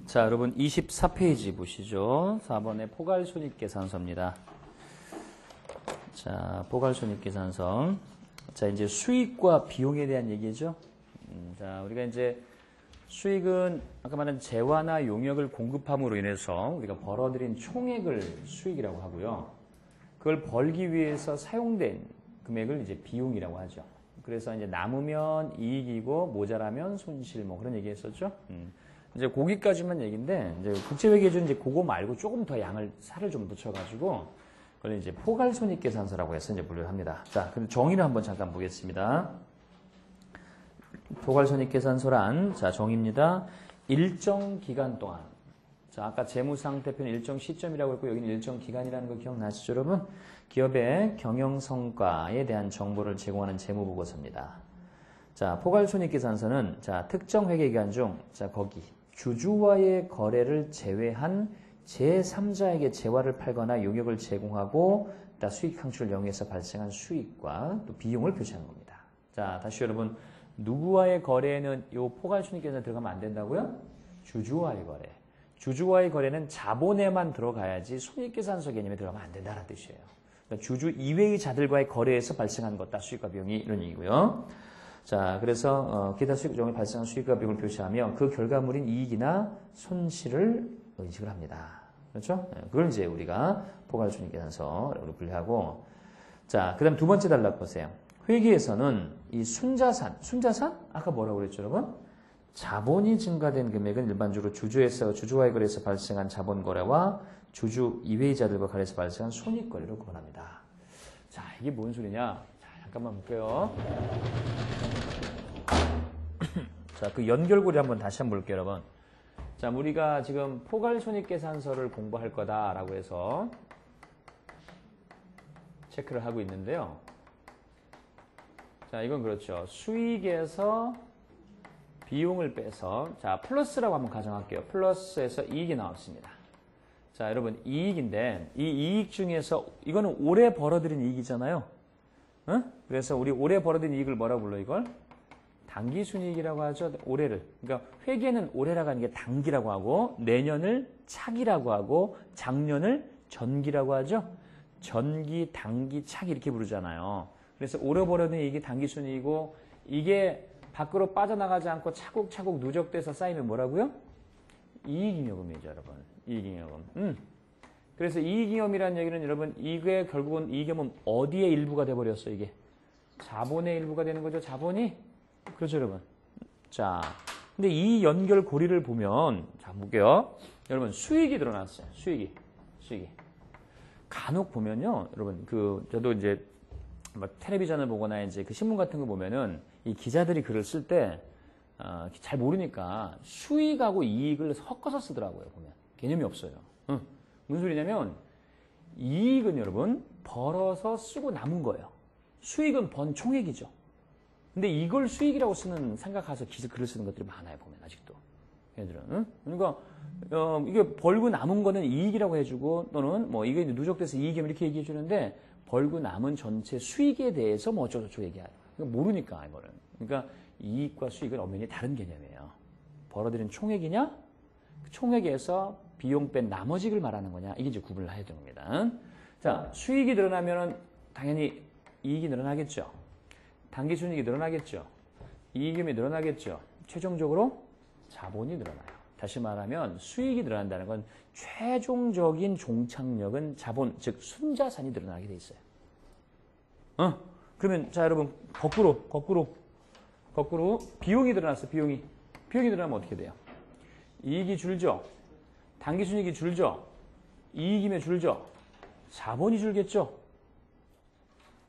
자, 여러분 24페이지 보시죠. 4번의 포괄손익계산서입니다. 자, 포괄손익계산서. 자, 이제 수익과 비용에 대한 얘기죠. 자, 우리가 이제 수익은 아까 말한 재화나 용역을 공급함으로 인해서 우리가 벌어들인 총액을 수익이라고 하고요. 그걸 벌기 위해서 사용된 금액을 이제 비용이라고 하죠. 그래서 이제 남으면 이익이고 모자라면 손실 뭐 그런 얘기 했었죠. 이제 거기까지만 얘기인데 이제 국제회계준 이제 그거 말고 조금 더 살을 좀 붙여가지고 그걸 이제 포괄손익계산서라고 해서 이제 분류를 합니다. 자, 그럼 정의를 한번 잠깐 보겠습니다. 포괄손익계산서란 자 정의입니다. 일정 기간 동안 자 아까 재무상태표는 일정 시점이라고 했고 여기는 일정 기간이라는 거 기억나시죠, 여러분? 기업의 경영 성과에 대한 정보를 제공하는 재무보고서입니다. 자, 포괄손익계산서는 자 특정 회계기간 중 자 거기 주주와의 거래를 제외한 제3자에게 재화를 팔거나 용역을 제공하고 수익 창출을 영위해서 발생한 수익과 또 비용을 표시하는 겁니다. 자, 다시 여러분 누구와의 거래에는 이 포괄손익계산서에 들어가면 안 된다고요? 주주와의 거래. 주주와의 거래는 자본에만 들어가야지 손익계산서 개념에 들어가면 안 된다는 뜻이에요. 그러니까 주주 이외의 자들과의 거래에서 발생한 것다 수익과 비용이 이런 얘기고요. 자, 그래서 기타 수익 중에 발생한 수익과 비용을 표시하며 그 결과물인 이익이나 손실을 인식을 합니다. 그렇죠? 그걸 이제 우리가 포괄손익계산서라고 분류하고, 자, 그다음 두 번째 단락 보세요. 회계에서는 이 순자산 아까 뭐라고 그랬죠, 여러분? 자본이 증가된 금액은 일반적으로 주주와의 거래에서 발생한 자본 거래와 주주 이외의 자들과 거래에서 발생한 손익 거래로 구분합니다. 자, 이게 뭔 소리냐? 자, 잠깐만 볼게요. 자, 그 연결고리 다시 한번 볼게요, 여러분. 자, 우리가 지금 포괄손익계산서를 공부할 거다라고 해서 체크를 하고 있는데요. 자, 이건 그렇죠. 수익에서 비용을 빼서 자, 플러스라고 한번 가정할게요. 플러스에서 이익이 나왔습니다. 자, 여러분 이익인데 이 이익 중에서 이거는 올해 벌어들인 이익이잖아요. 응? 그래서 우리 올해 벌어들인 이익을 뭐라고 불러 이걸? 당기순이익이라고 하죠. 올해를. 그러니까 회계는 올해라고 하는 게 당기라고 하고 내년을 차기라고 하고 작년을 전기라고 하죠. 전기, 당기, 차기 이렇게 부르잖아요. 그래서 올해 벌어들인 이익이 당기순이익이고 이게 밖으로 빠져나가지 않고 차곡차곡 누적돼서 쌓이면 뭐라고요? 이익잉여금이죠, 여러분. 이익잉여금. 그래서 이익잉여금이라는 얘기는 여러분 이게 결국은 이익잉여금은 어디의 일부가 돼버렸어 이게? 자본의 일부가 되는 거죠, 자본이? 그렇죠, 여러분. 자, 근데 이 연결고리를 보면 자 볼게요. 여러분 수익이 드러났어요. 수익이. 간혹 보면요, 여러분 저도 이제 뭐 텔레비전을 보거나 이제 그 신문 같은 거 보면은 이 기자들이 글을 쓸 때 잘 모르니까 수익하고 이익을 섞어서 쓰더라고요. 보면 개념이 없어요. 무슨 소리냐면 이익은 여러분 벌어서 쓰고 남은 거예요. 수익은 번 총액이죠. 근데 이걸 수익이라고 생각해서 글을 쓰는 것들이 많아요. 보면 아직도 얘들은. 그러니까 이게 벌고 남은 거는 이익이라고 해주고 또는 뭐 이게 누적돼서 이익이면 이렇게 얘기해 주는데 벌고 남은 전체 수익에 대해서 뭐 어쩌고저쩌고 얘기해요. 그러니까 모르니까 이거는. 그러니까 이익과 수익은 엄연히 다른 개념이에요. 벌어들인 총액이냐? 그 총액에서 비용 뺀 나머지를 말하는 거냐? 이게 이제 구분을 해야 되는 겁니다. 자, 수익이 늘어나면은 당연히 이익이 늘어나겠죠. 당기순이익이 늘어나겠죠. 이익금이 늘어나겠죠. 최종적으로 자본이 늘어나요. 다시 말하면 수익이 늘어난다는 건 최종적인 종착역은 자본, 즉 순자산이 늘어나게 돼 있어요. 그러면 자 여러분 거꾸로 비용이 늘어났어. 비용이 늘어나면 어떻게 돼요? 이익이 줄죠. 당기순이익이 줄죠. 이익이면 줄죠. 자본이 줄겠죠.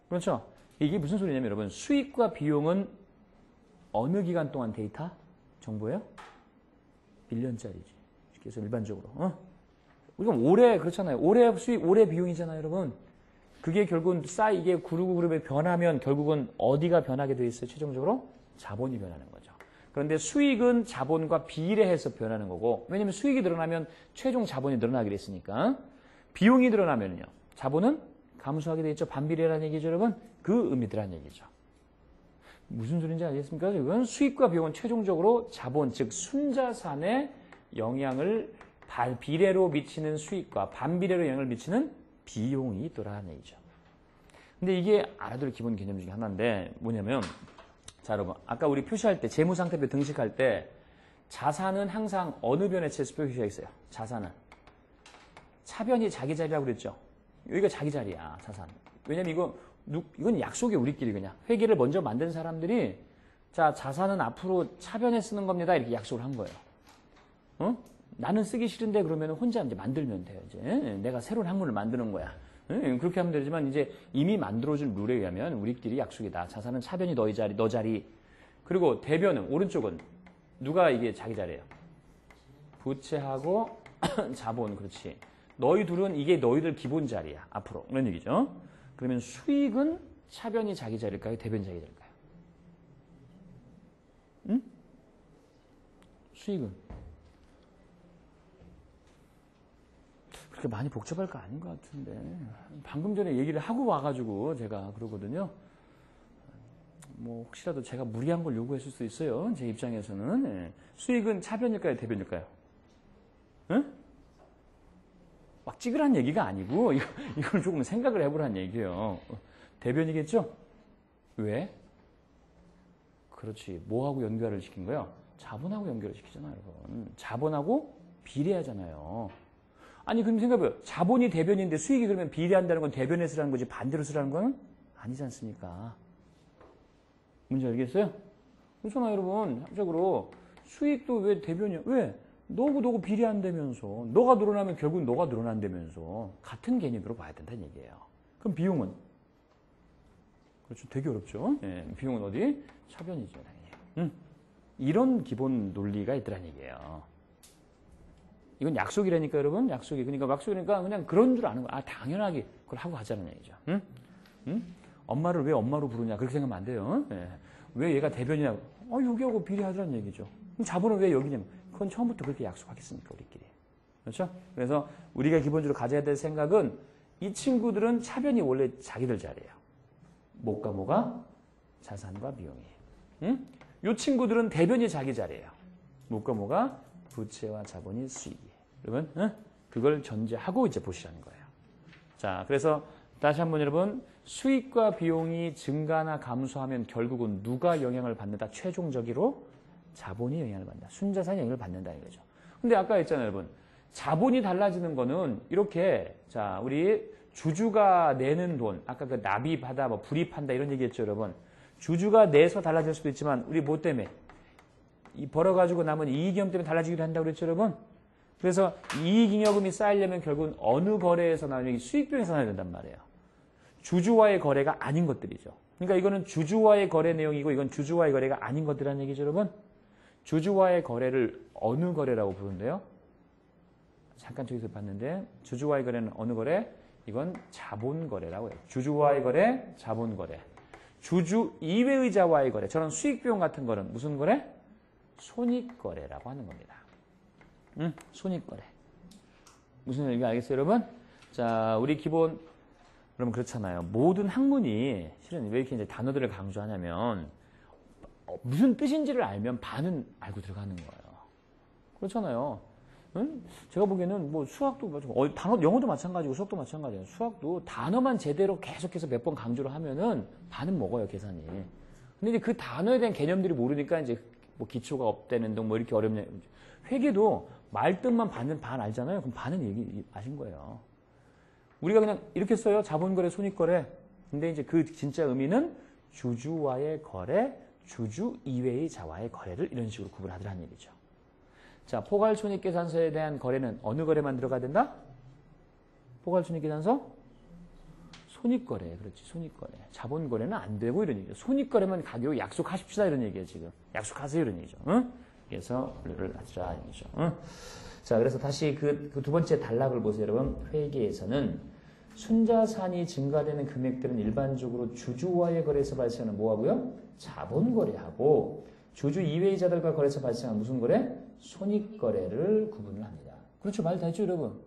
그렇죠? 이게 무슨 소리냐면 여러분 수익과 비용은 어느 기간 동안 데이터? 정보예요? 1년짜리지. 그래서 일반적으로. 우리가 올해 그렇잖아요. 올해 수익, 올해 비용이잖아요, 여러분. 그게 결국은 이게 그룹에 변하면 결국은 어디가 변하게 돼 있어요? 최종적으로 자본이 변하는 거죠. 그런데 수익은 자본과 비례해서 변하는 거고 왜냐면 수익이 늘어나면 최종 자본이 늘어나게 됐으니까 비용이 늘어나면요. 자본은 감소하게 돼 있죠. 반비례라는 얘기죠, 여러분. 그 의미들한 얘기죠. 무슨 소리인지 알겠습니까? 이건 수익과 비용은 최종적으로 자본, 즉 순자산의 영향을 비례로 미치는 수익과 반비례로 영향을 미치는 비용이 있더라는 얘기죠. 근데 이게 알아둘 기본 개념 중에 하나인데 뭐냐면 자 여러분 아까 우리 표시할 때 재무상태표 등식할 때 자산은 항상 어느 변의 채수 표시가 있어요. 자산은 차변이 자기 자리라고 그랬죠. 여기가 자기 자리야 자산. 왜냐면 이건 약속이 우리끼리 그냥 회계를 먼저 만든 사람들이 자 자산은 앞으로 차변에 쓰는 겁니다 이렇게 약속을 한 거예요. 어? 나는 쓰기 싫은데 그러면 혼자 이제 만들면 돼요. 이제 내가 새로운 학문을 만드는 거야. 그렇게 하면 되지만 이제 이미 만들어준 룰에 의하면 우리끼리 약속이다. 자산은 차변이 너 자리. 그리고 대변은 오른쪽은 누가 이게 자기 자리예요. 부채하고 자본 그렇지. 너희 둘은 이게 너희들 기본 자리야. 앞으로 그런 얘기죠. 그러면 수익은 차변이 자기 자리일까요? 대변이 자기 자리일까요? 응? 수익은 그렇게 많이 복잡할 거 아닌 것 같은데 방금 전에 얘기를 하고 와가지고 제가 그러거든요. 뭐 혹시라도 제가 무리한 걸 요구했을 수 있어요. 제 입장에서는. 네. 수익은 차변일까요? 대변일까요? 응? 막 찌그란 얘기가 아니고 이걸 조금 생각을 해보라는 얘기예요. 대변이겠죠? 왜? 그렇지. 뭐하고 연결을 시킨 거예요? 자본하고 연결을 시키잖아요. 여러분. 자본하고 비례하잖아요. 아니 그럼 생각해봐요. 자본이 대변인데 수익이 그러면 비례한다는 건 대변에 쓰라는 거지 반대로 쓰라는 건 아니지 않습니까? 문제 알겠어요? 그렇잖아요 여러분. 합적으로 수익도 왜 대변이야? 왜? 너고 비례한다면서 너가 늘어나면 결국 너가 늘어난다면서 같은 개념으로 봐야 된다는 얘기예요. 그럼 비용은? 그렇죠. 되게 어렵죠. 예, 비용은 어디? 차변이죠. 이런 기본 논리가 있더란 얘기예요. 이건 약속이라니까 여러분. 약속이. 그러니까 약속이니까 그냥 그런 줄 아는 거야. 아 당연하게 그걸 하고 하자는 얘기죠. 엄마를 왜 엄마로 부르냐 그렇게 생각하면 안 돼요. 예. 왜 얘가 대변이냐고. 여기하고 비례하자는 얘기죠. 그럼 자본은 왜 여기냐면 그건 처음부터 그렇게 약속하겠습니까 우리끼리. 그렇죠? 그래서 우리가 기본적으로 가져야 될 생각은 이 친구들은 차변이 원래 자기들 자리예요. 뭐가? 자산과 비용이. 이 친구들은 대변이 자기 자리예요. 뭐가? 부채와 자본이 수익이에요. 여러분, 그걸 전제하고 이제 보시라는 거예요. 자, 그래서 다시 한번 여러분, 수익과 비용이 증가나 감소하면 결국은 누가 영향을 받는다? 최종적으로 자본이 영향을 받는다. 순자산이 영향을 받는다는 거죠. 근데 아까 했잖아요, 여러분. 자본이 달라지는 거는 이렇게, 자, 우리 주주가 내는 돈, 아까 그 납입하다, 뭐 불입한다 이런 얘기했죠, 여러분. 주주가 내서 달라질 수도 있지만, 우리 뭐 때문에? 이 벌어가지고 남은 이익잉여금 때문에 달라지기도 한다고 그랬죠, 여러분? 그래서 이익잉여금이 쌓이려면 결국은 어느 거래에서 나오는 수익비용에서 나와야 된단 말이에요. 주주와의 거래가 아닌 것들이죠. 그러니까 이거는 주주와의 거래 내용이고 이건 주주와의 거래가 아닌 것들이라는 얘기죠, 여러분? 주주와의 거래를 어느 거래라고 부른대요? 잠깐 저기서 봤는데 주주와의 거래는 어느 거래? 이건 자본거래라고 해요. 주주와의 거래, 자본거래. 주주 이외의자와의 거래, 저런 수익비용 같은 거는 무슨 거래? 손익거래라고 하는 겁니다. 손익거래. 무슨 얘기인지 알겠어요, 여러분? 자, 우리 기본, 여러분 그렇잖아요. 모든 학문이 실은 왜 이렇게 이제 단어들을 강조하냐면 무슨 뜻인지를 알면 반은 알고 들어가는 거예요. 그렇잖아요. 제가 보기에는 뭐 수학도 단어, 영어도 마찬가지고 수학도 마찬가지예요. 수학도 단어만 제대로 계속해서 몇 번 강조를 하면은 반은 먹어요, 계산이. 근데 이제 그 단어에 대한 개념들이 모르니까 이제 뭐 기초가 없다는 등 뭐 이렇게 어렵냐. 회계도 말뜻만 반 알잖아요. 그럼 반은 얘기 아신 거예요. 우리가 그냥 이렇게 써요. 자본거래, 손익거래. 근데 이제 그 진짜 의미는 주주와의 거래, 주주 이외의 자와의 거래를 이런 식으로 구분하더라는 얘기죠. 자, 포괄손익계산서에 대한 거래는 어느 거래만 들어가야 된다? 포괄손익계산서? 손익거래. 그렇지, 손익거래. 자본거래는 안 되고 이런 얘기죠. 손익거래만 가격 약속하십시다 이런 얘기예요, 지금. 약속하세요 이런 얘기죠. 응? 그래서 룰을 하자 이런 얘기죠. 응? 자, 그래서 다시 그 두 번째 단락을 보세요, 여러분. 회계에서는 순자산이 증가되는 금액들은 일반적으로 주주와의 거래에서 발생하는 뭐하고요? 자본거래하고 주주 이외의 자들과 거래에서 발생하는 무슨 거래? 손익거래를 구분을 합니다. 그렇죠. 말 다 했죠, 여러분.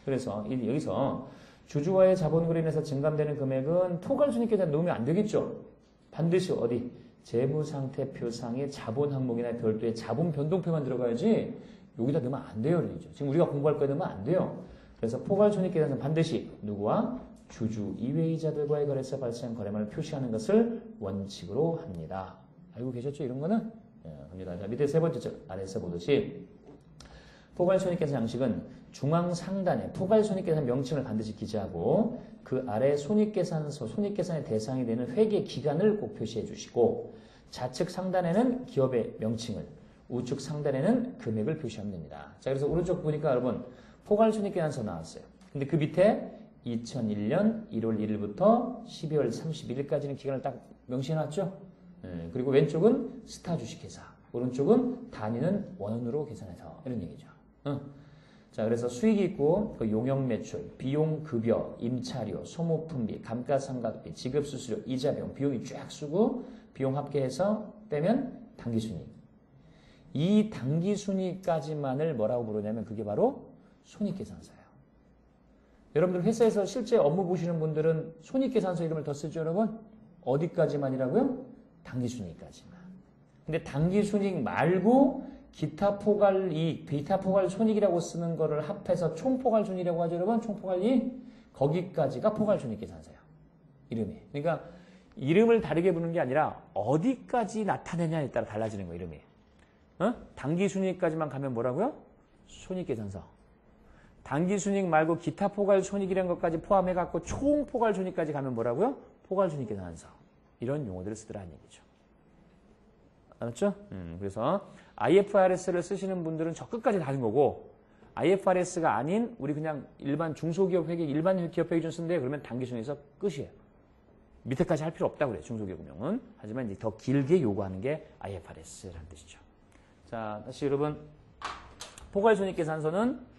그래서 여기서 주주와의 자본거래에 인해서 증감되는 금액은 포괄손익계산에 넣으면 안 되겠죠. 반드시 어디? 재무상태표상의 자본 항목이나 별도의 자본 변동표만 들어가야지 여기다 넣으면 안 돼요. 그러죠. 지금 우리가 공부할 거에 넣으면 안 돼요. 그래서 포괄손익계산서는 반드시 누구와? 주주 이외이자들과의 거래에서 발생한 거래만을 표시하는 것을 원칙으로 합니다. 알고 계셨죠? 이런 거는? 갑니다. 자, 밑에 세 번째 줄 아래에서 보듯이 포괄손익계산 양식은 중앙 상단에 포괄손익계산 명칭을 반드시 기재하고 그 아래 손익계산서, 손익계산의 대상이 되는 회계 기간을 꼭 표시해 주시고 좌측 상단에는 기업의 명칭을, 우측 상단에는 금액을 표시하면 됩니다. 자, 그래서 오른쪽 보니까 여러분 포괄손익계산서 나왔어요. 근데 그 밑에 2001년 1월 1일부터 12월 31일까지는 기간을 딱 명시해놨죠. 그리고 왼쪽은 스타 주식회사, 오른쪽은 단위는 원으로 계산해서 이런 얘기죠. 자, 그래서 수익이 있고 그 용역 매출, 비용 급여, 임차료, 소모품비, 감가상각비, 지급수수료, 이자비용, 비용이 쫙 쓰고 비용 합계해서 빼면 당기순이익. 이 당기순이익까지만을 뭐라고 부르냐면 그게 바로 손익계산서예요. 여러분들 회사에서 실제 업무 보시는 분들은 손익계산서 이름을 더 쓰죠, 여러분? 어디까지만이라고요? 당기순이익까지만. 근데 당기순이익 말고 기타 포괄이익, 기타 포괄손익이라고 쓰는 거를 합해서 총포괄손익이라고 하죠, 여러분? 총포괄이익? 거기까지가 포괄손익계산서예요. 이름이. 그러니까 이름을 다르게 부르는 게 아니라 어디까지 나타내냐에 따라 달라지는 거예요, 이름이. 당기순이익까지만 가면 뭐라고요? 손익계산서. 당기순이익 말고 기타 포괄손익이라는 것까지 포함해갖고 총포괄손익까지 가면 뭐라고요? 포괄손익계산서. 이런 용어들을 쓰더라는 얘기죠. 알았죠? 그래서 IFRS를 쓰시는 분들은 저 끝까지 다 하는 거고 IFRS가 아닌 우리 그냥 일반 중소기업 회계, 일반 기업 회계 좀 쓰는데 그러면 당기순이익에서 끝이에요. 밑에까지 할 필요 없다고 그래요. 중소기업은행은. 하지만 이제 더 길게 요구하는 게 IFRS라는 뜻이죠. 자, 다시 여러분 포괄손익계산서는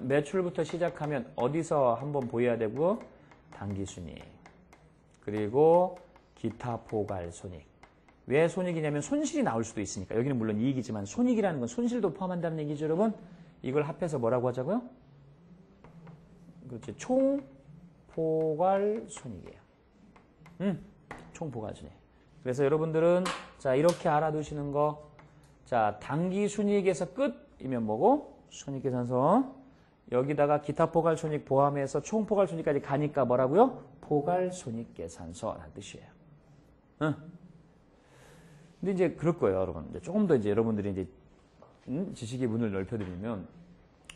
매출부터 시작하면 어디서 한번 보여야 되고 당기순이익 그리고 기타 포괄손익. 왜 손익이냐면 손실이 나올 수도 있으니까. 여기는 물론 이익이지만 손익이라는 건 손실도 포함한다는 얘기죠, 여러분. 이걸 합해서 뭐라고 하자고요? 그렇지. 총포괄손익이에요. 총포괄손익. 그래서 여러분들은 자 이렇게 알아두시는 거. 자, 당기순이익에서 끝이면 뭐고? 손익계산서. 여기다가 기타 포괄손익 포함해서 총포괄손익까지 가니까 뭐라고요? 포괄손익계산서라는 뜻이에요. 근데 이제 그럴 거예요, 여러분. 이제 조금 더 이제 여러분들이 이제 지식의 문을 넓혀드리면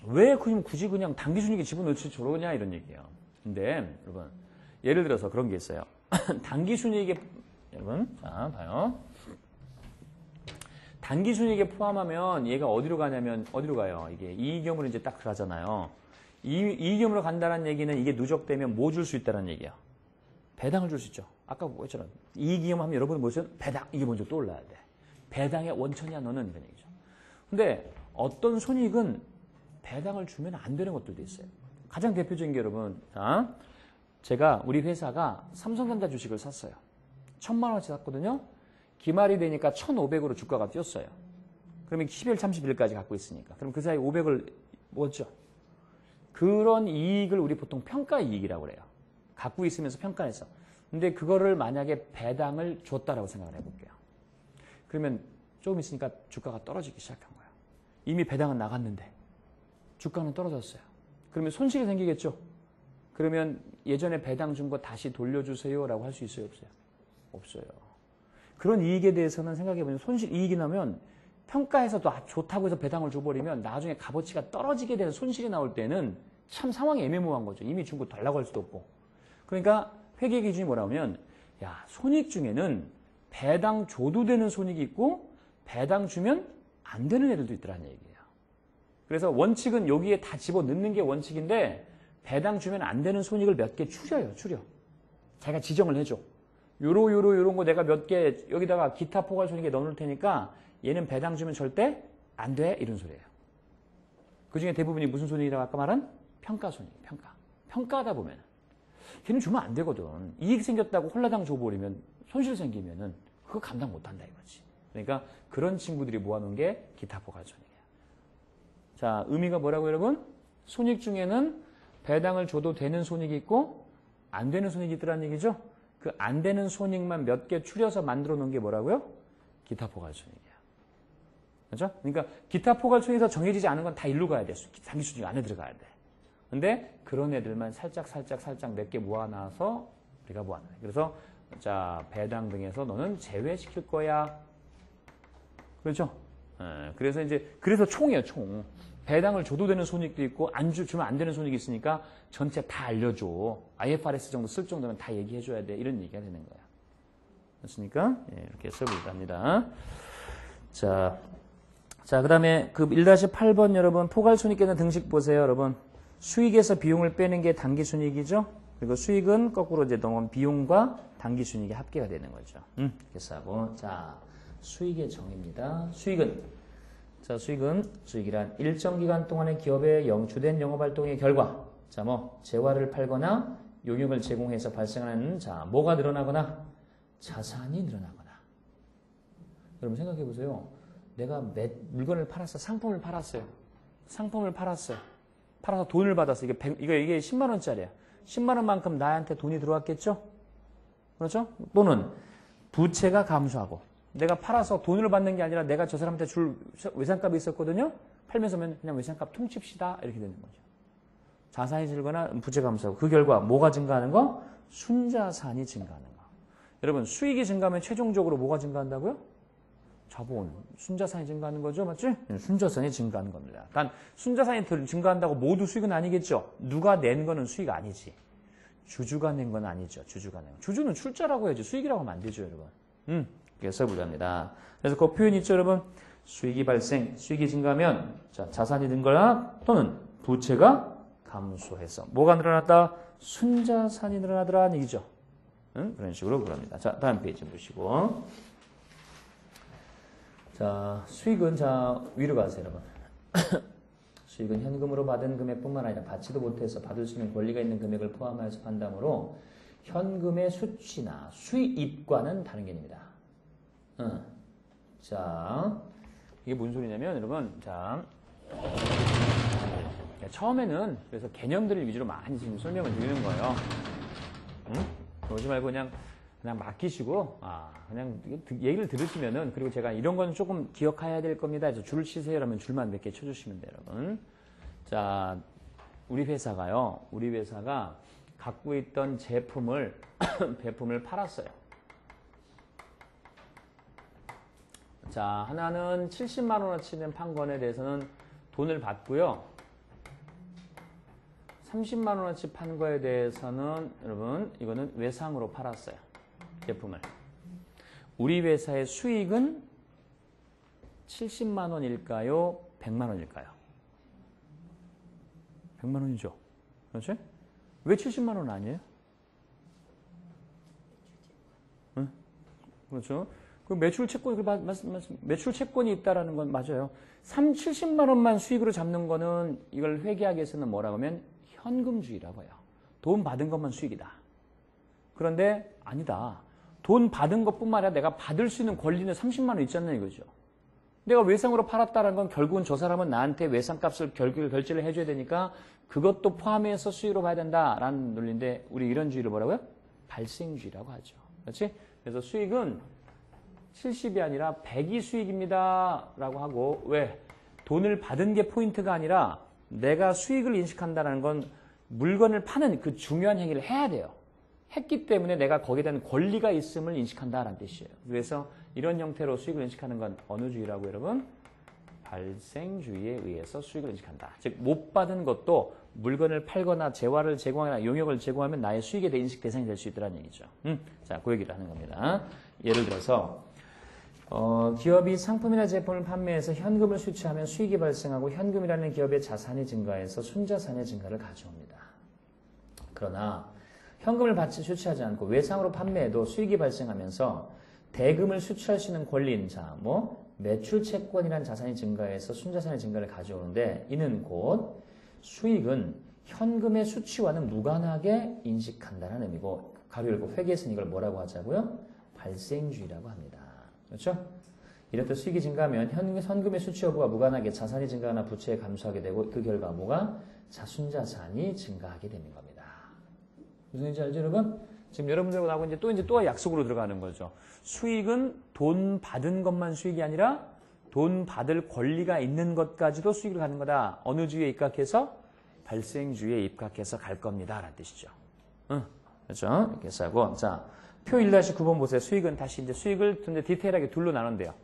왜 굳이 그냥 당기순이익에 집어넣지 저러냐 이런 얘기예요. 근데 여러분 예를 들어서 그런 게 있어요. 당기순이익에 여러분 자 봐요. 당기순이익에 포함하면 얘가 어디로 가냐면 어디로 가요? 이게 이익염으로 이제 딱 가잖아요. 이익염으로 간다는 얘기는 이게 누적되면 뭐 줄 수 있다는 얘기야. 배당을 줄 수 있죠. 아까 뭐 했잖아. 이익이염 하면 여러분이 뭐죠? 배당. 이게 먼저 떠올라야 돼. 배당의 원천이야 너는 이런 얘기죠. 근데 어떤 손익은 배당을 주면 안 되는 것들도 있어요. 가장 대표적인 게 여러분, 자, 제가 우리 회사가 삼성전자 주식을 샀어요. 1,000만 원치 샀거든요. 기말이 되니까 1,500으로 주가가 뛰었어요. 그러면 12월 30일까지 갖고 있으니까. 그럼 그 사이 500을 먹었죠. 그런 이익을 우리 보통 평가이익이라고 그래요. 갖고 있으면서 평가해서. 근데 그거를 만약에 배당을 줬다라고 생각을 해볼게요. 그러면 조금 있으니까 주가가 떨어지기 시작한 거예요. 이미 배당은 나갔는데 주가는 떨어졌어요. 그러면 손실이 생기겠죠. 그러면 예전에 배당 준 거 다시 돌려주세요라고 할 수 있어요, 없어요? 없어요. 그런 이익에 대해서는 생각해보면 손실 이익이 나면 평가해서 또 좋다고 해서 배당을 줘버리면 나중에 값어치가 떨어지게 되는 손실이 나올 때는 참 상황이 애매모호한 거죠. 이미 준 거 달라고 할 수도 없고. 그러니까 회계 기준이 뭐라면 야 손익 중에는 배당 줘도 되는 손익이 있고 배당 주면 안 되는 애들도 있더라는 얘기예요. 그래서 원칙은 여기에 다 집어넣는 게 원칙인데 배당 주면 안 되는 손익을 몇 개 추려요. 자기가 지정을 해줘. 요런 거 내가 몇 개 여기다가 기타 포괄손익에 넣어놓을 테니까 얘는 배당 주면 절대 안 돼. 이런 소리예요. 그중에 대부분이 무슨 손익이라고 아까 말한? 평가손익. 평가하다 보면 걔는 주면 안 되거든. 이익 생겼다고 홀라당 줘버리면 손실 생기면은 그거 감당 못한다 이거지. 그러니까 그런 친구들이 모아놓은 게 기타 포괄손익이에요. 자, 의미가 뭐라고 여러분? 손익 중에는 배당을 줘도 되는 손익이 있고 안 되는 손익이 있더라는 얘기죠. 그 안 되는 손익만 몇 개 추려서 만들어 놓은 게 뭐라고요? 기타 포괄손익이에요. 그렇죠? 그러니까 기타 포괄순위에서 정해지지 않은 건 다 일로 가야 돼. 단기순위 안에 들어가야 돼. 근데 그런 애들만 살짝 몇 개 모아놔서 우리가 모아놔. 그래서 자 배당 등에서 너는 제외시킬 거야. 그렇죠? 그래서 그래서 총이에요, 총. 배당을 줘도 되는 손익도 있고 주면 안 되는 손익이 있으니까 전체 다 알려줘. IFRS 정도 쓸 정도면 다 얘기해줘야 돼. 이런 얘기가 되는 거야. 됐습니까? 예, 이렇게 써보기도 합니다. 자, 그 다음에 그 1-8번 여러분 포괄손익계는 등식 보세요. 여러분 수익에서 비용을 빼는 게 단기순이익이죠. 그리고 수익은 거꾸로 이제 비용과 단기순이익의 합계가 되는 거죠. 이렇게 쓰고 자 수익의 정의입니다. 수익이란 일정 기간 동안의 기업의 주된 영업활동의 결과 자 재화를 팔거나 용역을 제공해서 발생하는 뭐가 늘어나거나 자산이 늘어나거나. 여러분 생각해 보세요. 내가 물건을 팔았어. 상품을 팔았어요. 팔아서 돈을 받았어. 이게 10만 원짜리야. 10만 원만큼 나한테 돈이 들어왔겠죠? 그렇죠? 또는 부채가 감소하고 내가 팔아서 돈을 받는 게 아니라 내가 저 사람한테 줄 외상값이 있었거든요. 팔면서 그냥 외상값 퉁칩시다. 이렇게 되는 거죠. 자산이 늘거나 부채 감소하고 그 결과 뭐가 증가하는 거? 순자산이 증가하는 거. 여러분 수익이 증가하면 최종적으로 뭐가 증가한다고요? 자본, 순자산이 증가하는 거죠. 맞지? 순자산이 증가하는 겁니다. 단 순자산이 증가한다고 모두 수익은 아니겠죠. 누가 낸 거는 수익 아니지. 주주가 낸 건 아니죠. 주주는 출자라고 해야지 수익이라고 하면 안 되죠. 여러분. 이렇게 써보렵니다. 그래서 그 표현 있죠. 여러분. 수익이 증가하면 자산이 늘거나 또는 부채가 감소해서 뭐가 늘어났다? 순자산이 늘어나더라는 얘기죠. 그런 식으로 그럽니다. 자, 다음 페이지 보시고. 자, 수익은 위로 가세요, 여러분. 수익은 현금으로 받은 금액뿐만 아니라 받지도 못해서 받을 수 있는 권리가 있는 금액을 포함하여서 판다므로 현금의 수치나 수입과는 다른 개념이다. 자, 이게 무슨 소리냐면 여러분, 처음에는 그래서 개념들을 위주로 많이 지금 설명을 드리는 거예요. 그러지 말고 그냥 맡기시고 그냥 얘기를 들으시면은 그리고 제가 이런 건 조금 기억해야 될 겁니다. 그래서 줄을 치세요. 그러면 줄만 몇 개 쳐주시면 돼요, 여러분. 자, 우리 회사가 갖고 있던 제품을 배품을 팔았어요. 자, 하나는 70만 원어치는 판 거에 대해서는 돈을 받고요. 30만 원어치 판 거에 대해서는 여러분 이거는 외상으로 팔았어요. 제품을. 우리 회사의 수익은 70만 원일까요? 100만 원일까요? 100만 원이죠. 그렇지? 왜 70만 원 아니에요? 응? 그렇죠. 그 매출 채권이 있다라는 건 맞아요. 70만 원만 수익으로 잡는 거는 이걸 회계학에서는 뭐라고 하면 현금주의라고 해요. 돈 받은 것만 수익이다. 그런데 아니다. 돈 받은 것뿐만 아니라 내가 받을 수 있는 권리는 30만 원 있잖아요, 이거죠. 내가 외상으로 팔았다는 건 결국은 저 사람은 나한테 외상값을 결제를 해줘야 되니까 그것도 포함해서 수익으로 봐야 된다라는 논리인데 우리 이런 주의를 뭐라고요? 발생주의라고 하죠. 그렇지? 그래서 수익은 70이 아니라 100이 수익입니다 라고 하고 왜? 돈을 받은 게 포인트가 아니라 내가 수익을 인식한다는 건 물건을 파는 그 중요한 행위를 해야 돼요. 했기 때문에 내가 거기에 대한 권리가 있음을 인식한다라는 뜻이에요. 그래서 이런 형태로 수익을 인식하는 건 어느 주의라고 여러분? 발생주의에 의해서 수익을 인식한다. 즉 못 받은 것도 물건을 팔거나 재화를 제공하거나 용역을 제공하면 나의 수익에 대해 인식 대상이 될 수 있다는 얘기죠. 자, 그 얘기를 하는 겁니다. 예를 들어서 기업이 상품이나 제품을 판매해서 현금을 수취하면 수익이 발생하고 현금이라는 기업의 자산이 증가해서 순자산의 증가를 가져옵니다. 그러나 현금을 수취하지 않고 외상으로 판매해도 수익이 발생하면서 대금을 수취할 수 있는 권리인 매출 채권이라는 자산이 증가해서 순자산의 증가를 가져오는데 이는 곧 수익은 현금의 수취와는 무관하게 인식한다는 의미고 가로 열고 회계에서는 이걸 뭐라고 하자고요? 발생주의라고 합니다. 그렇죠? 이렇듯 수익이 증가하면 현금의 수치 여부와 무관하게 자산이 증가하거나 부채가 감소하게 되고 그 결과 뭐가? 순자산이 증가하게 되는 겁니다. 무슨 얘기인지 알죠, 여러분? 지금 여러분들하고 나하고 또 약속으로 들어가는 거죠. 수익은 돈 받은 것만 수익이 아니라 돈 받을 권리가 있는 것까지도 수익을 갖는 거다. 어느 주에 입각해서? 발생주에 입각해서 갈 겁니다. 라는 뜻이죠. 그렇죠? 이렇게 해서 하고. 자, 표 1-9번 보세요. 수익은 다시 이제 수익을 좀 디테일하게 둘로 나눈대요.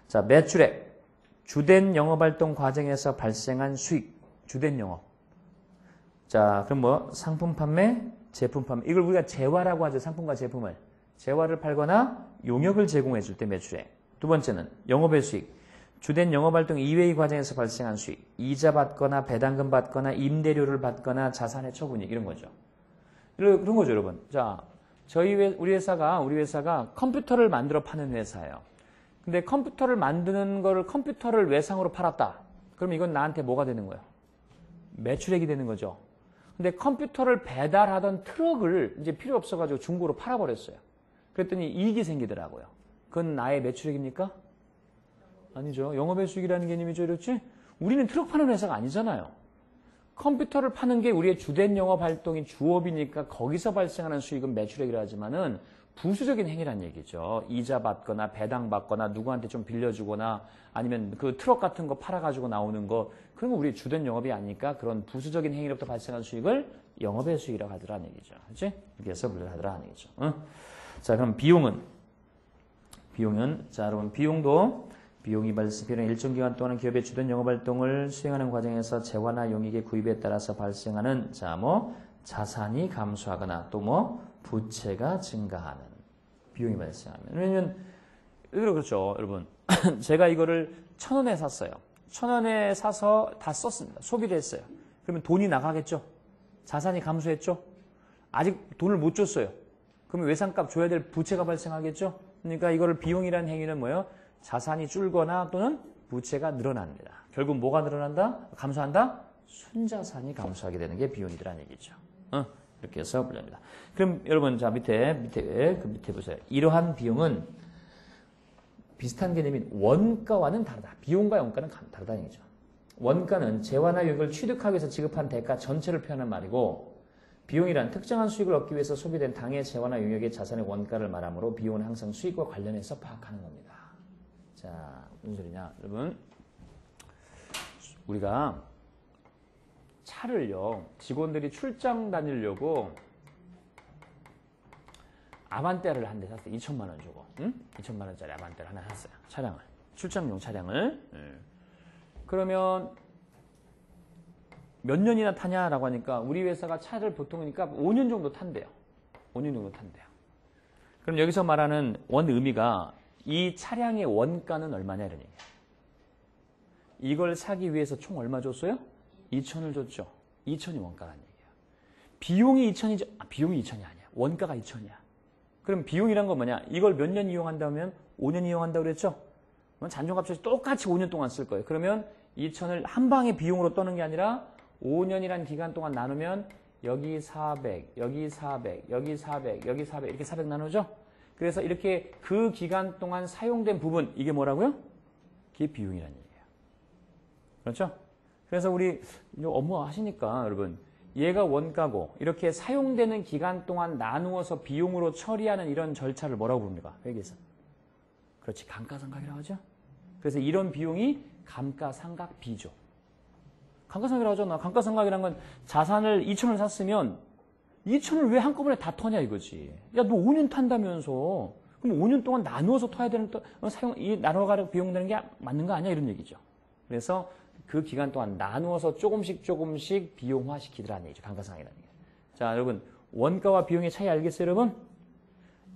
자, 매출액. 주된 영업활동 과정에서 발생한 수익. 주된 영업. 자, 그럼 뭐? 상품 판매, 제품 판매. 이걸 우리가 재화라고 하죠. 상품과 제품을. 재화를 팔거나 용역을 제공해 줄 때 매출액. 두 번째는 영업의 수익. 주된 영업활동 이외의 과정에서 발생한 수익. 이자 받거나 배당금 받거나 임대료를 받거나 자산의 처분익 이런 거죠. 그런 거죠, 여러분. 자, 우리 회사가 컴퓨터를 만들어 파는 회사예요. 근데 컴퓨터를 만드는 거를 컴퓨터를 외상으로 팔았다. 그럼 이건 나한테 뭐가 되는 거예요? 매출액이 되는 거죠. 근데 컴퓨터를 배달하던 트럭을 이제 필요 없어가지고 중고로 팔아버렸어요. 그랬더니 이익이 생기더라고요. 그건 나의 매출액입니까? 아니죠. 영업의 수익이라는 개념이죠. 이렇지? 우리는 트럭 파는 회사가 아니잖아요. 컴퓨터를 파는 게 우리의 주된 영업 활동인 주업이니까 거기서 발생하는 수익은 매출액이라 하지만은 부수적인 행위란 얘기죠. 이자 받거나 배당 받거나 누구한테 좀 빌려주거나 아니면 그 트럭 같은 거 팔아가지고 나오는 거 그런 거 우리의 주된 영업이 아니까 그런 부수적인 행위로부터 발생한 수익을 영업의 수익이라고 하더라는 얘기죠. 그렇지? 이렇게 해서 분류하더라는 얘기죠. 자, 그럼 비용은 자, 여러분 비용이 발생하는 일정 기간 동안 기업의 주된 영업활동을 수행하는 과정에서 재화나 용익의 구입에 따라서 발생하는 자산이 감소하거나 또 부채가 증가하는 비용이 발생하면. 왜냐면 그렇죠, 여러분. 제가 이거를 1,000원에 샀어요. 1,000원에 사서 다 썼습니다. 소비를 했어요. 그러면 돈이 나가겠죠? 자산이 감소했죠? 아직 돈을 못 줬어요. 그러면 외상값 줘야 될 부채가 발생하겠죠? 그러니까 이거를 비용이라는 행위는 뭐예요? 자산이 줄거나 또는 부채가 늘어납니다. 결국 뭐가 늘어난다? 감소한다? 순자산이 감소하게 되는 게 비용이라는 얘기죠. 이렇게 해서 불립니다. 그럼 여러분, 자, 밑에 보세요. 이러한 비용은 비슷한 개념인 원가와는 다르다. 비용과 원가는 다르다는 얘기죠. 원가는 재화나 유익을 취득하기 위해서 지급한 대가 전체를 표현한 말이고, 비용이란 특정한 수익을 얻기 위해서 소비된 당의 재화나 용역의 자산의 원가를 말하므로 비용은 항상 수익과 관련해서 파악하는 겁니다. 자, 무슨 소리냐, 여러분. 우리가 차를요, 직원들이 출장 다니려고 아반떼를 한 대 샀어요. 2천만 원 주고. 2천만 원짜리 아반떼를 하나 샀어요. 차량을. 출장용 차량을. 그러면 몇 년이나 타냐라고 하니까 우리 회사가 차를 보통이니까 5년 정도 탄대요. 5년 정도 탄대요. 그럼 여기서 말하는 원 의미가 이 차량의 원가는 얼마냐 이런 얘기예요. 이걸 사기 위해서 총 얼마 줬어요? 2천을 줬죠. 2천이 원가라는 얘기예요. 비용이 2천이죠. 비용이 2천이 아니야. 원가가 2천이야. 그럼 비용이란 건 뭐냐? 이걸 몇 년 이용한다면 5년 이용한다고 그랬죠? 잔존값이 똑같이 5년 동안 쓸 거예요. 그러면 2천을 한 방에 비용으로 떠는 게 아니라 5년이란 기간 동안 나누면 여기 400, 여기 400, 여기 400, 여기 400 이렇게 400 나누죠? 그래서 이렇게 그 기간 동안 사용된 부분 이게 뭐라고요? 그게 비용이라는 얘기예요. 그렇죠? 그래서 우리 업무 하시니까 여러분 얘가 원가고 이렇게 사용되는 기간 동안 나누어서 비용으로 처리하는 이런 절차를 뭐라고 부릅니까? 회계에서. 그렇지. 감가상각이라고 하죠. 그래서 이런 비용이 감가상각비죠. 감가상각이라고 하잖아. 감가상각이란 건 자산을 2천을 샀으면 2천을 왜 한꺼번에 다 터냐 이거지. 야, 너 5년 탄다면서. 그럼 5년 동안 나누어서 터야 되는, 이 나눠가는 비용 되는 게 맞는 거 아니야? 이런 얘기죠. 그래서 그 기간 동안 나누어서 조금씩 비용화 시키더라는 얘기죠. 감가상각이라는 게. 자, 여러분. 원가와 비용의 차이 알겠어요, 여러분?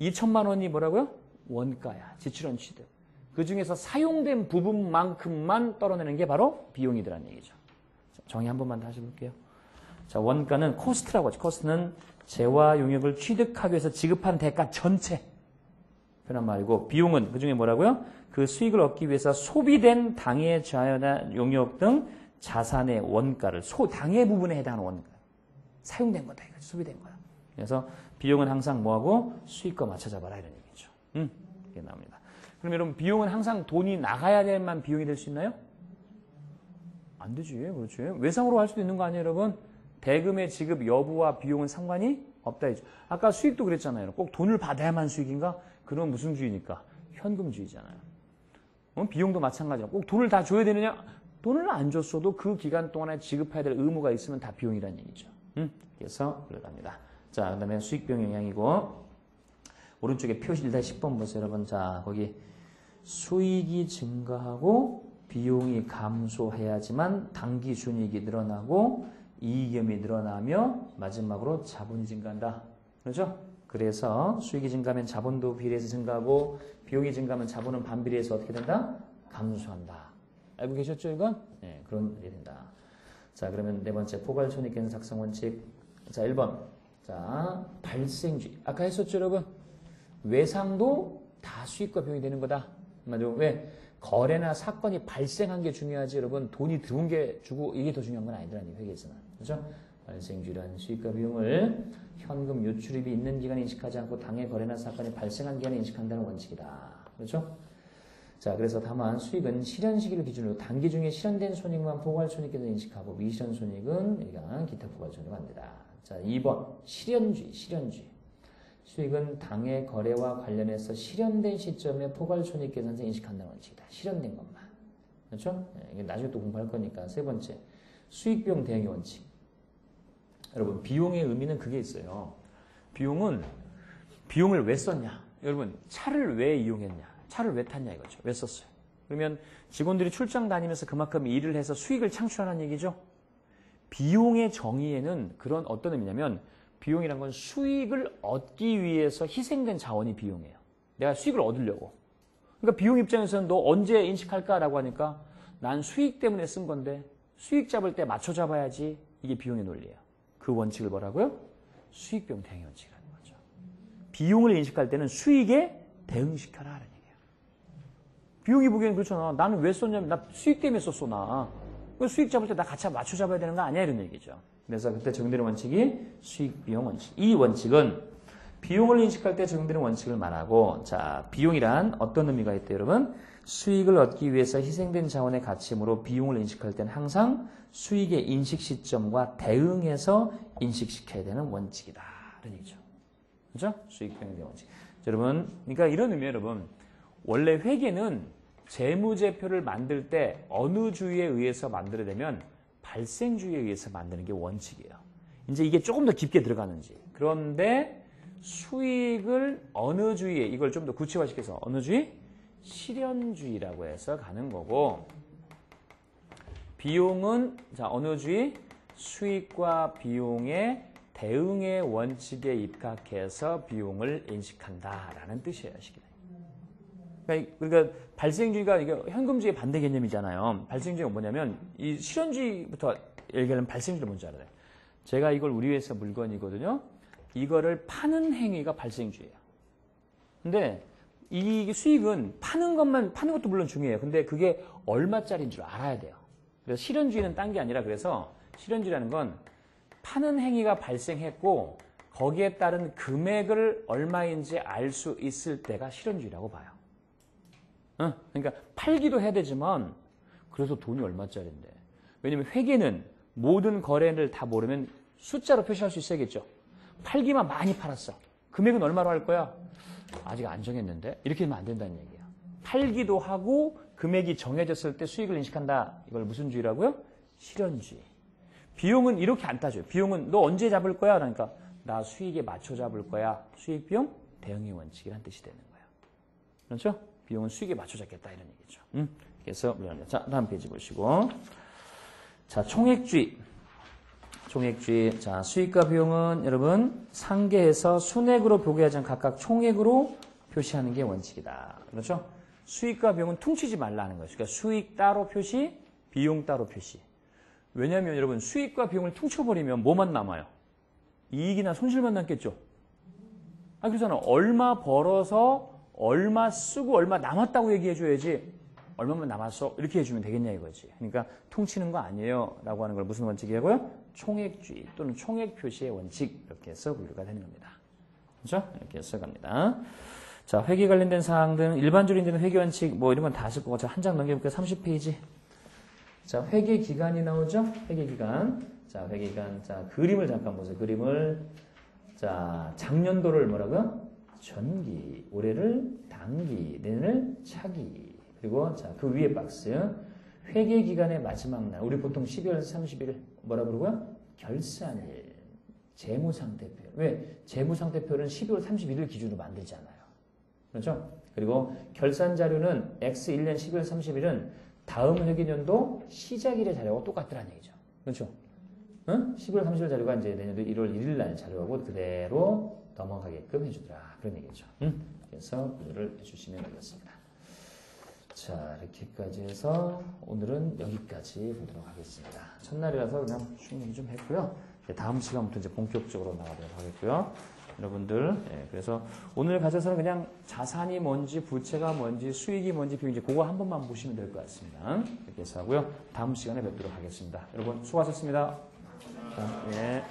2천만 원이 뭐라고요? 원가야. 지출원 취득. 그 중에서 사용된 부분만큼만 떨어내는 게 바로 비용이더라는 얘기죠. 자, 정의 한 번만 다시 볼게요. 자, 원가는 코스트라고 하죠. 코스트는 재화 용역을 취득하기 위해서 지급한 대가 전체. 그런 말이고, 비용은 그 중에 뭐라고요? 그 수익을 얻기 위해서 소비된 당해 재화나 용역 등 자산의 원가를, 당해 부분에 해당하는 원가. 사용된 거다, 이거지. 소비된 거야. 그래서 비용은 항상 뭐하고? 수익과 맞춰 잡아라, 이런 얘기죠. 이게 나옵니다. 그럼 여러분, 비용은 항상 돈이 나가야 될만 비용이 될 수 있나요? 안 되지. 그렇지. 외상으로 할 수도 있는 거 아니에요, 여러분? 대금의 지급 여부와 비용은 상관이 없다. 이죠. 아까 수익도 그랬잖아요. 꼭 돈을 받아야만 수익인가? 그럼 무슨 주의니까? 현금주의잖아요. 비용도 마찬가지야. 꼭 돈을 다 줘야 되느냐? 돈을 안 줬어도 그 기간 동안에 지급해야 될 의무가 있으면 다 비용이라는 얘기죠. 그래서 들어갑니다. 자, 그 다음에 수익비용 영향이고, 오른쪽에 표시 1-10번 보세요, 여러분. 자, 거기 수익이 증가하고 비용이 감소해야지만 당기 순이익이 늘어나고 이익염이 늘어나며 마지막으로 자본이 증가한다. 그렇죠? 그래서 수익이 증가하면 자본도 비례해서 증가하고 비용이 증가하면 자본은 반비례해서 어떻게 된다? 감소한다. 알고 계셨죠, 이건? 네, 그런 일이 된다. 자, 그러면 네 번째, 포괄손익계산 작성 원칙. 자, 1번. 자, 발생주의. 아까 했었죠, 여러분? 외상도 다 수익과 비용이 되는 거다. 맞죠? 왜? 거래나 사건이 발생한 게 중요하지, 여러분. 돈이 들어온 게 주고 이게 더 중요한 건 아니더라니, 회계에서는. 그렇죠? 발생주의란 수익과 비용을 현금 유출입이 있는 기간에 인식하지 않고 당해 거래나 사건이 발생한 기간에 인식한다는 원칙이다. 그렇죠? 자, 그래서 다만 수익은 실현 시기를 기준으로 단기 중에 실현된 손익만 포괄손익계에서 인식하고 미실현 손익은 일간 기타 포괄손익을 합니다. 자, 2번 실현주의. 수익은 당해 거래와 관련해서 실현된 시점에 포괄손익계산서 인식한다는 원칙이다. 실현된 것만. 그렇죠? 네, 이게 나중에 또 공부할 거니까. 세 번째, 수익비용 대응의 원칙. 여러분, 비용의 의미는 그게 있어요. 비용을 왜 썼냐? 여러분, 차를 왜 이용했냐? 차를 왜 탔냐 이거죠. 왜 썼어요? 그러면 직원들이 출장 다니면서 그만큼 일을 해서 수익을 창출하는 얘기죠. 비용의 정의에는 그런 어떤 의미냐면 비용이란 건 수익을 얻기 위해서 희생된 자원이 비용이에요. 내가 수익을 얻으려고. 그러니까 비용 입장에서는 너 언제 인식할까라고 하니까 난 수익 때문에 쓴 건데 수익 잡을 때 맞춰 잡아야지. 이게 비용의 논리예요. 그 원칙을 뭐라고요? 수익비용 대응의 원칙이라는 거죠. 비용을 인식할 때는 수익에 대응시켜라 하는 얘기예요. 비용이 보기에는 그렇잖아. 나는 왜 썼냐면 나 수익 때문에 썼어 나. 수익 잡을 때 나 같이 맞춰 잡아야 되는 거 아니야 이런 얘기죠. 그래서 그때 적용되는 원칙이 수익비용 원칙. 이 원칙은 비용을 인식할 때 적용되는 원칙을 말하고 자 비용이란 어떤 의미가 있대요 여러분? 수익을 얻기 위해서 희생된 자원의 가치이므로 비용을 인식할 때는 항상 수익의 인식 시점과 대응해서 인식시켜야 되는 원칙이다. 이런 얘기죠. 그렇죠? 수익비용 원칙. 여러분, 그러니까 이런 의미예요, 여러분. 원래 회계는 재무제표를 만들 때 어느 주의에 의해서 만들어내면 발생주의에 의해서 만드는 게 원칙이에요. 이제 이게 조금 더 깊게 들어가는지. 그런데 수익을 어느 주의에 이걸 좀 더 구체화시켜서 어느 주의? 실현주의라고 해서 가는 거고 비용은 자 어느 주의? 수익과 비용의 대응의 원칙에 입각해서 비용을 인식한다라는 뜻이에요. 그러니까 발생주의가 이게 현금주의 반대 개념이잖아요. 발생주의가 뭐냐면 이 실현주의부터 얘기하면 발생주의가 뭔지 알아요. 제가 이걸 우리 회사 물건이거든요. 이거를 파는 행위가 발생주의예요. 근데 이 수익은 파는 것도 물론 중요해요. 근데 그게 얼마짜리인 줄 알아야 돼요. 그래서 실현주의는 딴 게 아니라 그래서 실현주의라는 건 파는 행위가 발생했고 거기에 따른 금액을 얼마인지 알 수 있을 때가 실현주의라고 봐요. 그러니까 팔기도 해야 되지만 그래서 돈이 얼마짜리인데. 왜냐면 회계는 모든 거래를 다 모르면 숫자로 표시할 수 있어야겠죠. 팔기만 많이 팔았어. 금액은 얼마로 할 거야? 아직 안 정했는데? 이렇게 하면 안 된다는 얘기야. 팔기도 하고 금액이 정해졌을 때 수익을 인식한다. 이걸 무슨 주의라고요? 실현주의. 비용은 이렇게 안 따져요. 비용은 너 언제 잡을 거야? 그러니까 나 수익에 맞춰 잡을 거야. 수익 비용 대응의 원칙이란 뜻이 되는 거예요. 그렇죠? 비용은 수익에 맞춰 잡겠다 이런 얘기죠. 그래서 자 다음 페이지 보시고 자 총액주의. 자 수익과 비용은 여러분 상계해서 순액으로 표기하지 않고 각각 총액으로 표시하는 게 원칙이다. 그렇죠? 수익과 비용은 퉁치지 말라는 거예요. 그러니까 수익 따로 표시, 비용 따로 표시. 왜냐하면 여러분 수익과 비용을 퉁쳐버리면 뭐만 남아요? 이익이나 손실만 남겠죠. 그렇잖아. 얼마 벌어서 얼마 쓰고 얼마 남았다고 얘기해줘야지 얼마만 남았어 이렇게 해주면 되겠냐 이거지. 그러니까 퉁치는 거 아니에요 라고 하는 걸 무슨 원칙이라고요? 총액주의 또는 총액 표시의 원칙 이렇게 해서 분류가 되는 겁니다. 그렇죠? 이렇게 해서 갑니다. 자 회계 관련된 사항 등 일반적으로 인정된 회계 원칙 뭐 이런 건 다 쓸 거고 자 한 장 넘겨볼게요. 30페이지. 자 회계 기간이 나오죠? 회계 기간. 자 회계 기간. 자 그림을 잠깐 보세요. 그림을 자 작년도를 뭐라고요? 전기, 올해를 단기, 내년을 차기. 그리고 자, 그 위에 박스. 회계 기간의 마지막 날. 우리 보통 12월 30일 뭐라 그러고요? 결산일. 재무상태표. 왜? 재무상태표는 12월 31일 기준으로 만들잖아요. 그렇죠? 그리고 결산 자료는 X1년 12월 30일은 다음 회계년도 시작일의 자료하고 똑같더라는 얘기죠. 그렇죠? 응? 12월 30일 자료가 이제 내년도 1월 1일 날 자료하고 그대로 넘어가게끔 해주더라. 그런 얘기죠. 응? 그래서 분류를 해주시면 되겠습니다. 자, 이렇게까지 해서 오늘은 여기까지 보도록 하겠습니다. 첫날이라서 그냥 충분히 좀 했고요. 다음 시간부터 이제 본격적으로 나가도록 하겠고요. 여러분들, 그래서 오늘 가셔서는 그냥 자산이 뭔지, 부채가 뭔지, 수익이 뭔지, 비용인지 그거 한 번만 보시면 될 것 같습니다. 이렇게 해서 하고요. 다음 시간에 뵙도록 하겠습니다. 여러분 수고하셨습니다. 자, 예.